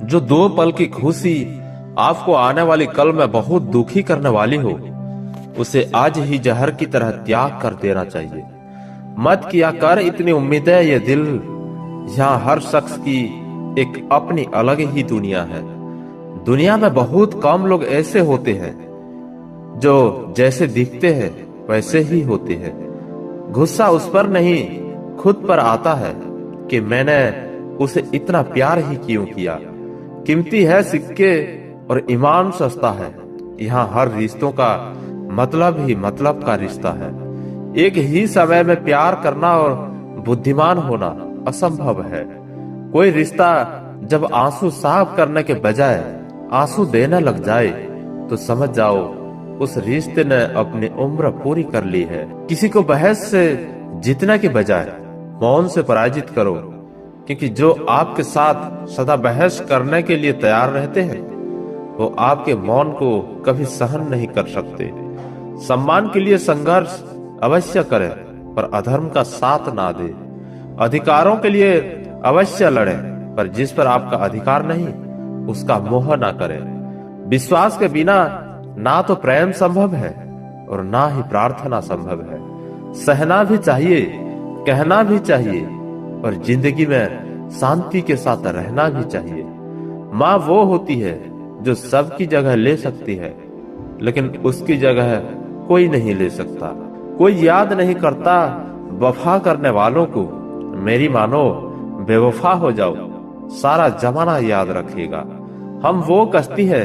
जो 2 पल की खुशी आपको आने वाली कल में बहुत दुखी करने वाली हो, उसे आज ही जहर की तरह त्याग कर देना चाहिए। मत किया कर इतनी उम्मीदें, ये दिल। यहाँ हर शख्स की एक अपनी अलग ही दुनिया है। दुनिया में बहुत कम लोग ऐसे होते हैं जो जैसे दिखते हैं वैसे ही होते हैं। गुस्सा उस पर नहीं, खुद पर आता है कि मैंने उसे इतना प्यार ही क्यों किया। कीमती है सिक्के और ईमान सस्ता है। यहाँ हर रिश्तों का मतलब ही मतलब का रिश्ता है। एक ही समय में प्यार करना और बुद्धिमान होना असंभव है। कोई रिश्ता जब आंसू साफ करने के बजाय आंसू देने लग जाए तो समझ जाओ उस रिश्ते ने अपनी उम्र पूरी कर ली है। किसी को बहस से जीतने के बजाय मौन से पराजित करो, क्योंकि जो आपके साथ सदा बहस करने के लिए तैयार रहते हैं वो आपके मौन को कभी सहन नहीं कर सकते। सम्मान के लिए संघर्ष अवश्य करें, पर अधर्म का साथ ना दे। अधिकारों के लिए अवश्य लड़े, पर जिस पर आपका अधिकार नहीं उसका मोह ना करें। विश्वास के बिना ना तो प्रेम संभव है और ना ही प्रार्थना संभव है। सहना भी चाहिए, कहना भी चाहिए, और जिंदगी में शांति के साथ रहना भी चाहिए। माँ वो होती है जो सबकी जगह ले सकती है, लेकिन उसकी जगह कोई नहीं ले सकता। कोई याद नहीं करता वफा करने वालों को। मेरी मानो बेवफा हो जाओ, सारा जमाना याद रखेगा। हम वो कश्ती है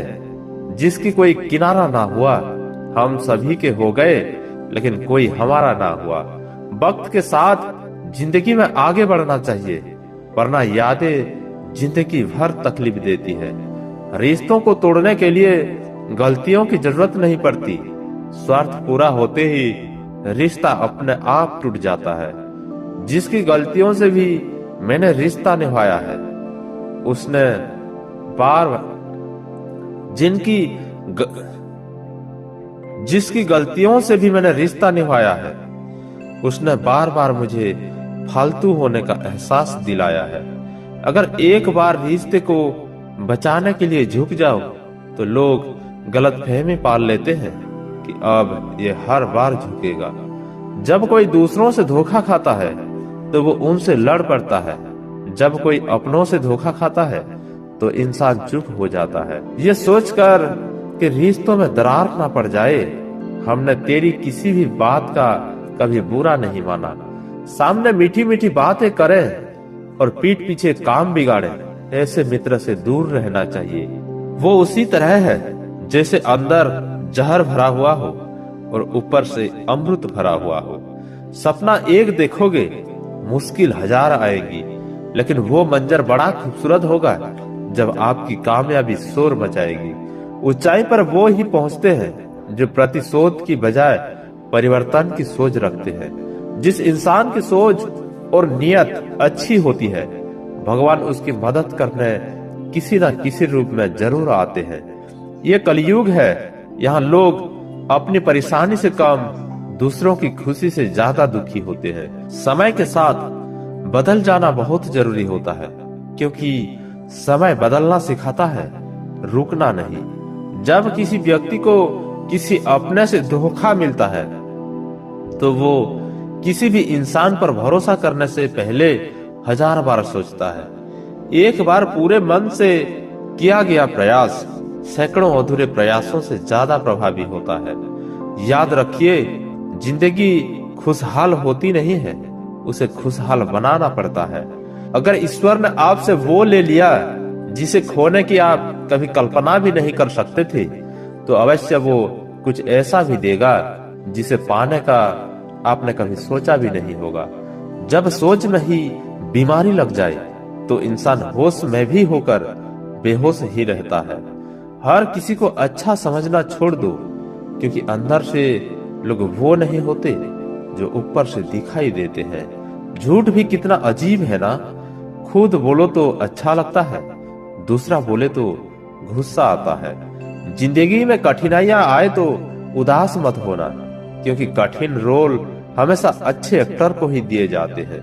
जिसकी कोई किनारा ना हुआ। हम सभी के हो गए लेकिन कोई हमारा ना हुआ। वक्त के साथ जिंदगी में आगे बढ़ना चाहिए, वरना यादें जिंदगी भर तकलीफ देती है। रिश्तों को तोड़ने के लिए गलतियों की जरूरत नहीं पड़ती। स्वार्थ पूरा होते ही रिश्ता अपने आप टूट जाता है। जिसकी गलतियों से भी मैंने रिश्ता निभाया है, उसने जिसकी गलतियों से भी मैंने रिश्ता निभाया है, उसने बार बार मुझे फालतू होने का एहसास दिलाया है। अगर एक बार रिश्ते को बचाने के लिए झुक जाओ तो लोग गलतफहमी पाल लेते हैं कि अब ये हर बार झुकेगा। जब कोई दूसरों से धोखा खाता है तो वो उनसे लड़ पड़ता है। जब कोई अपनों से धोखा खाता है तो इंसान चुप हो जाता है, ये सोचकर कि रिश्तों में दरार ना पड़ जाए। हमने तेरी किसी भी बात का कभी बुरा नहीं माना। सामने मीठी मीठी बातें करें और पीठ पीछे काम बिगाड़े, ऐसे मित्र से दूर रहना चाहिए। वो उसी तरह है जैसे अंदर जहर भरा हुआ हो और ऊपर से अमृत भरा हुआ हो। सपना एक देखोगे, मुश्किल 1000 आएगी, लेकिन वो मंजर बड़ा खूबसूरत होगा जब आपकी कामयाबी शोर मचाएगी। ऊंचाई पर वो ही पहुंचते हैं जो प्रतिशोध की बजाय परिवर्तन की सोच रखते हैं। जिस इंसान की सोच और नियत अच्छी होती है, भगवान उसकी मदद करने किसी न किसी रूप में जरूर आते हैं। ये कलयुग है, यहाँ लोग अपनी परेशानी से कम दूसरों की खुशी से ज्यादा दुखी होते हैं। समय के साथ बदल जाना बहुत जरूरी होता है, क्योंकि समय बदलना सिखाता है, रुकना नहीं। जब किसी व्यक्ति को किसी अपने से धोखा मिलता है तो वो किसी भी इंसान पर भरोसा करने से पहले 1000 बार सोचता है। एक बार पूरे मन से किया गया प्रयास सैकड़ों अधूरे प्रयासों से ज्यादा प्रभावी होता है। याद रखिए, जिंदगी खुशहाल होती नहीं है, उसे खुशहाल बनाना पड़ता है। अगर ईश्वर ने आपसे वो ले लिया जिसे खोने की आप कभी कल्पना भी नहीं कर सकते थे, तो अवश्य वो कुछ ऐसा भी देगा जिसे पाने का आपने कभी सोचा भी नहीं होगा। जब सोच में ही बीमारी लग जाए तो इंसान होश में भी होकर बेहोश ही रहता है। हर किसी को अच्छा समझना छोड़ दो, क्योंकि अंदर से लोग वो नहीं होते जो ऊपर से दिखाई देते हैं। झूठ भी कितना अजीब है ना। खुद बोलो तो अच्छा लगता है, दूसरा बोले तो गुस्सा आता है। जिंदगी में कठिनाइयां आए तो उदास मत होना, क्योंकि कठिन रोल हमेशा अच्छे एक्टर को ही दिए जाते हैं।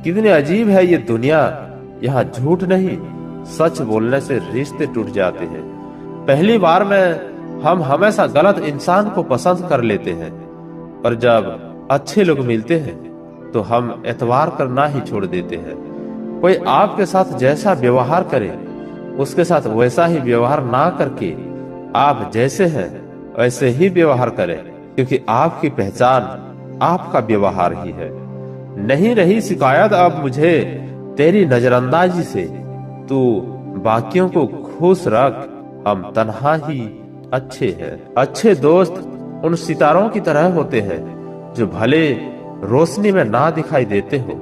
कितनी अजीब है ये दुनिया। यहाँ झूठ नहीं, सच बोलने से रिश्ते टूट जाते हैं। पहली बार में हम हमेशा गलत इंसान को पसंद कर लेते हैं, पर जब अच्छे लोग मिलते हैं तो हम एतबार करना ही छोड़ देते हैं। कोई आपके साथ जैसा व्यवहार करे, उसके साथ वैसा ही व्यवहार ना करके आप जैसे हैं वैसे ही व्यवहार करें, क्योंकि आपकी पहचान आपका व्यवहार ही है। नहीं रही शिकायत अब मुझे तेरी नजरअंदाजी से, तू बाकियों को खुश रख, हम तन्हा ही अच्छे हैं। अच्छे दोस्त उन सितारों की तरह होते हैं जो भले रोशनी में ना दिखाई देते हो,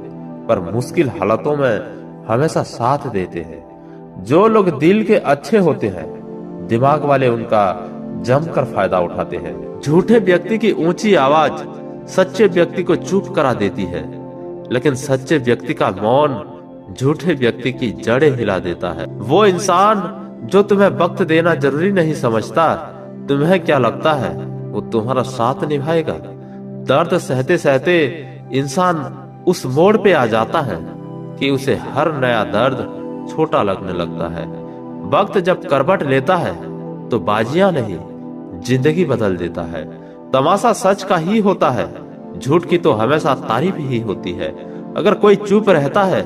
पर मुश्किल हालातों में हमेशा साथ देते हैं। जो लोग दिल के अच्छे होते हैं, दिमाग वाले उनका जमकर फायदा उठाते हैं। झूठे व्यक्ति की ऊंची आवाज सच्चे व्यक्ति को चुप करा देती है, लेकिन सच्चे व्यक्ति का मौन झूठे व्यक्ति की जड़ें हिला देता है। वो इंसान जो तुम्हें वक्त देना जरूरी नहीं समझता, तुम्हें क्या लगता है वो तुम्हारा साथ निभाएगा? दर्द सहते सहते इंसान उस मोड़ पे आ जाता है कि उसे हर नया दर्द छोटा लगने लगता है। वक्त जब करवट लेता है तो बाजियां नहीं, जिंदगी बदल देता है। तमाशा सच का ही होता है, झूठ की तो हमेशा तारीफ ही होती है। अगर कोई चुप रहता है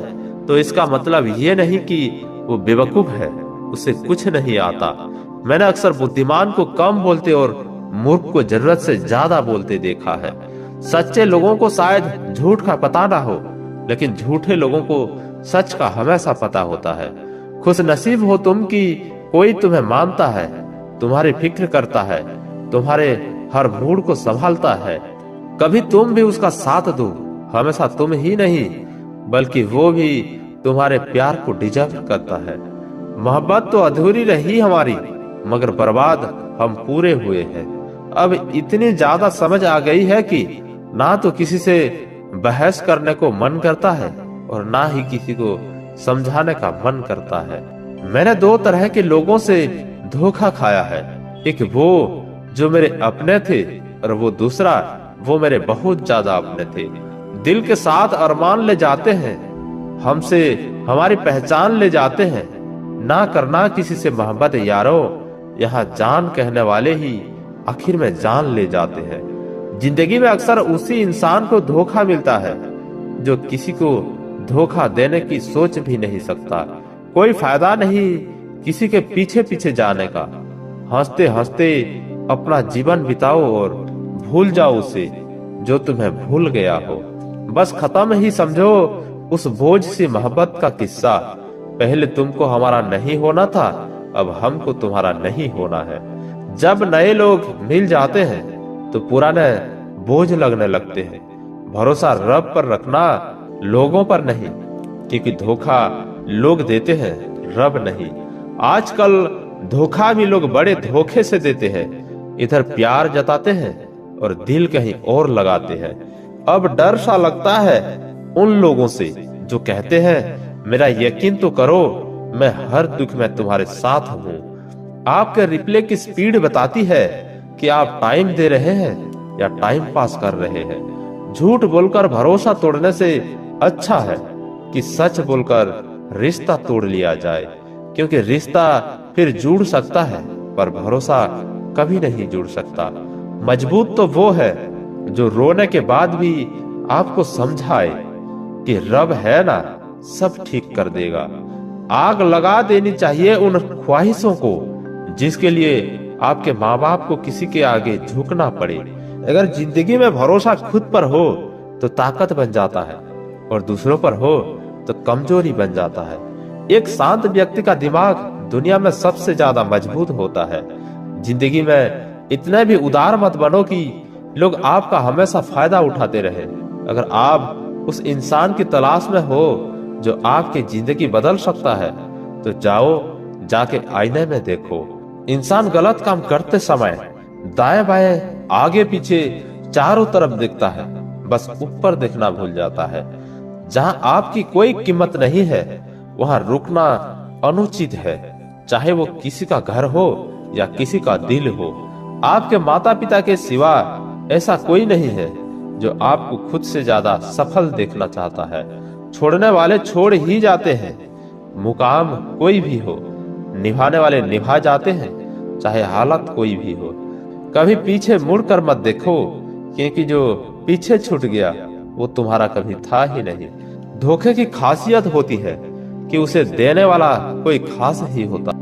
तो इसका मतलब ये नहीं कि वो बेवकूफ है, उसे कुछ नहीं आता। मैंने अक्सर बुद्धिमान को कम बोलते और मूर्ख को जरूरत से ज्यादा बोलते देखा है। सच्चे लोगों को शायद झूठ का पता ना हो, लेकिन झूठे लोगों को सच का हमेशा पता होता है। खुश नसीब हो तुम कि कोई तुम्हें मानता है, तुम्हारी फिक्र करता है, तुम्हारे हर मूड को संभालता है। कभी तुम भी उसका साथ दो, हमेशा तुम ही नहीं बल्कि वो भी तुम्हारे प्यार को डिजर्व करता है। मोहब्बत तो अधूरी रही हमारी, मगर बर्बाद हम पूरे हुए हैं। अब इतनी ज्यादा समझ आ गई है कि ना तो किसी से बहस करने को मन करता है और ना ही किसी को समझाने का मन करता है। मैंने दो तरह के लोगों से धोखा खाया है, एक वो जो मेरे अपने थे और वो दूसरा वो मेरे बहुत ज्यादा अपने थे। दिल के साथ अरमान ले जाते हैं, हमसे हमारी पहचान ले जाते हैं। ना करना किसी से मोहब्बत यारो, यहाँ जान कहने वाले ही आखिर में जान ले जाते हैं। जिंदगी में अक्सर उसी इंसान को धोखा मिलता है जो किसी को धोखा देने की सोच भी नहीं सकता। कोई फायदा नहीं किसी के पीछे पीछे जाने का। हंसते हंसते अपना जीवन बिताओ और भूल जाओ उसे जो तुम्हें भूल गया हो। बस खत्म ही समझो उस बोझ सी मोहब्बत का किस्सा। पहले तुमको हमारा नहीं होना था, अब हमको तुम्हारा नहीं होना है। जब नए लोग मिल जाते हैं तो पुराने बोझ लगने लगते हैं। भरोसा रब पर रखना, लोगों पर नहीं, क्योंकि धोखा लोग देते हैं, रब नहीं। आजकल धोखा भी लोग बड़े धोखे से देते हैं। इधर प्यार जताते हैं और दिल कहीं और लगाते हैं। अब डर सा लगता है उन लोगों से जो कहते हैं मेरा यकीन तो करो, मैं हर दुख में तुम्हारे साथ हूँ। आपके रिप्ले की स्पीड बताती है कि आप टाइम दे रहे हैं या टाइम पास कर रहे हैं। झूठ बोलकर भरोसा तोड़ने से अच्छा है कि सच बोलकर रिश्ता तोड़ लिया जाए, क्योंकि रिश्ता फिर जुड़ सकता है पर भरोसा कभी नहीं जुड़ सकता। मजबूत तो वो है जो रोने के बाद भी आपको समझाए कि रब है ना, सब ठीक कर देगा। आग लगा देनी चाहिए उन ख्वाहिशों को जिसके लिए आपके माँ बाप को किसी के आगे झुकना पड़े। अगर जिंदगी में भरोसा खुद पर हो तो ताकत बन जाता है और दूसरों पर हो तो कमजोरी बन जाता है। एक शांत व्यक्ति का दिमाग दुनिया में सबसे ज्यादा मजबूत होता है। जिंदगी में इतने भी उदार मत बनो कि लोग आपका हमेशा फायदा उठाते रहे। अगर आप उस इंसान की तलाश में हो जो आपकी जिंदगी बदल सकता है तो जाओ जाके आईने में देखो। इंसान गलत काम करते समय दाएं बाएं आगे पीछे चारों तरफ देखता है, बस ऊपर देखना भूल जाता है। जहां आपकी कोई कीमत नहीं है वहां रुकना अनुचित है, चाहे वो किसी का घर हो या किसी का दिल हो। आपके माता पिता के सिवा ऐसा कोई नहीं है जो आपको खुद से ज्यादा सफल देखना चाहता है। छोड़ने वाले छोड़ ही जाते हैं, मुकाम कोई भी हो, निभाने वाले निभा जाते हैं, चाहे हालत कोई भी हो। कभी पीछे मुड़कर मत देखो, क्योंकि जो पीछे छूट गया वो तुम्हारा कभी था ही नहीं। धोखे की खासियत होती है कि उसे देने वाला कोई खास ही होता।